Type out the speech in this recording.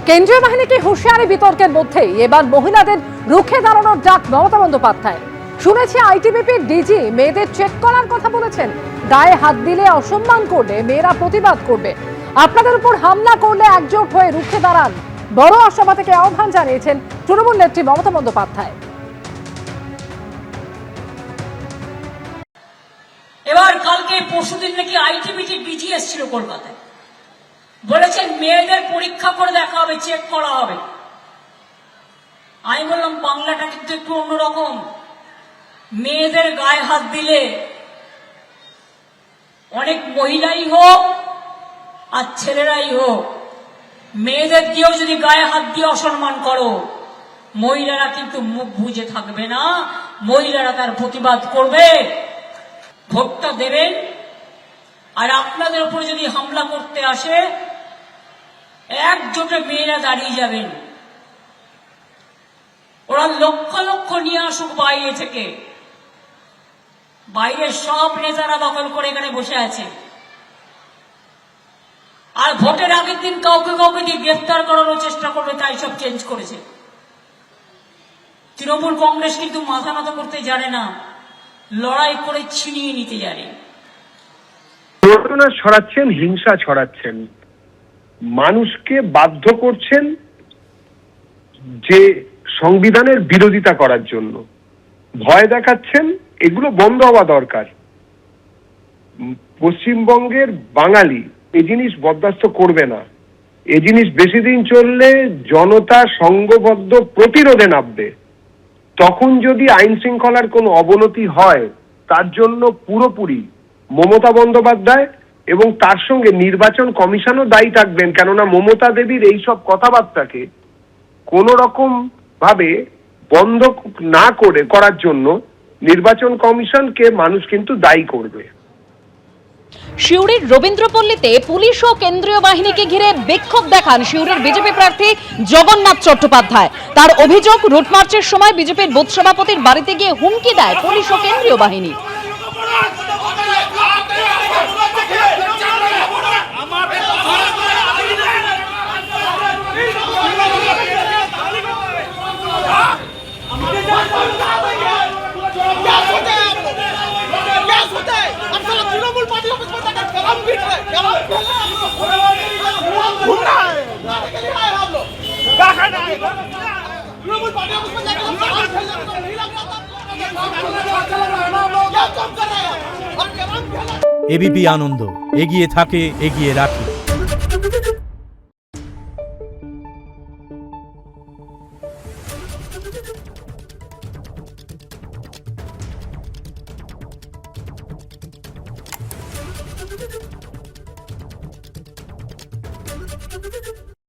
কেন্দ্রীয় বাহিনীকে হুঁশিয়ারি বিতর্কের মধ্যেই এবার মহিলাদের রুখে দাঁড়ানোর ডাক মমতা বন্দ্যোপাধ্যায়। শুনেছি আইটিবিপির ডিজি মেয়েদের চেক করার কথা বলেছেন। গায়ে হাত দিলে অসম্মান করলে মেয়েরা প্রতিবাদ করবে, আপনাদের উপর হামলা করলে একজোট হয়ে রুখে দাঁড়ান। বড় সভা থেকে আহ্বান জানিয়েছেন তৃণমূল নেত্রী মমতা বন্দ্যোপাধ্যায়। এবার কালকে পরশুদিন নাকি আইটিবিটি ডিজি এসেছিল কলকাতায়, বলেছেন মেয়েদের পরীক্ষা করে দেখা হবে, চেক করা হবে। আমি বললাম বাংলাটা কিন্তু একটু অন্যরকম। মেয়েদের গায়ে হাত দিলে অনেক মহিলাই হোক আর ছেলেরাই হোক, মেয়েদের দিয়েও যদি গায়ে হাত দিয়ে অসম্মান করো, মহিলারা কিন্তু মুখ বুজে থাকবে না, মহিলারা তার প্রতিবাদ করবে। ভোটটা দেবেন, আর আপনাদের উপর যদি হামলা করতে আসে একজোটে মেয়েরা দাঁড়িয়ে যাবেন। ওরা লক্ষ লক্ষ নিয়ে আসুক বাইরে থেকে, বাইরের সব নেতারা দখল করে এখানে বসে আছে। আর ভোটের আগের দিন কাউকে কাউকে দিয়ে গ্রেফতার করানোর চেষ্টা করবে, তাই সব চেঞ্জ করেছে। তৃণমূল কংগ্রেস কিন্তু মাথা নত করতে জানে না, লড়াই করে ছিনিয়ে নিতে জানে। ঘটনা ছড়াচ্ছেন, হিংসা ছড়াচ্ছেন, মানুষকে বাধ্য করছেন যে সংবিধানের বিরোধিতা করার জন্য, ভয় দেখাচ্ছেন। এগুলো বন্ধ হওয়া দরকার। পশ্চিমবঙ্গের বাঙালি এই জিনিস বরদাস্ত করবে না। এই জিনিস বেশি দিন চললে জনতা সংঘবদ্ধ প্রতিরোধে নামবে। তখন যদি আইন শৃঙ্খলার কোনো অবনতি হয়, তার জন্য পুরোপুরি মমতা বন্দ্যোপাধ্যায় এবং তার সঙ্গে নির্বাচন কমিশনও দায়ী থাকবেন। কেননা মমতা দেবীর এইসব কথাবার্তাকে কোন রকম ভাবে বন্ধ না করার জন্য নির্বাচন কমিশনকে মানুষ কিন্তু দায়ী করবে। সিউড়ির রবীন্দ্রপল্লীতে পুলিশ ও কেন্দ্রীয় বাহিনীকে ঘিরে বিক্ষোভ দেখান সিউড়ির বিজেপি প্রার্থী জগন্নাথ চট্টোপাধ্যায়। তার অভিযোগ, রুটমার্চের সময় বিজেপির বুথ সভাপতির বাড়িতে গিয়ে হুমকি দেয় পুলিশ ও কেন্দ্রীয় বাহিনী। এবিপি আনন্দ, এগিয়ে থাকে, এগিয়ে রাখে।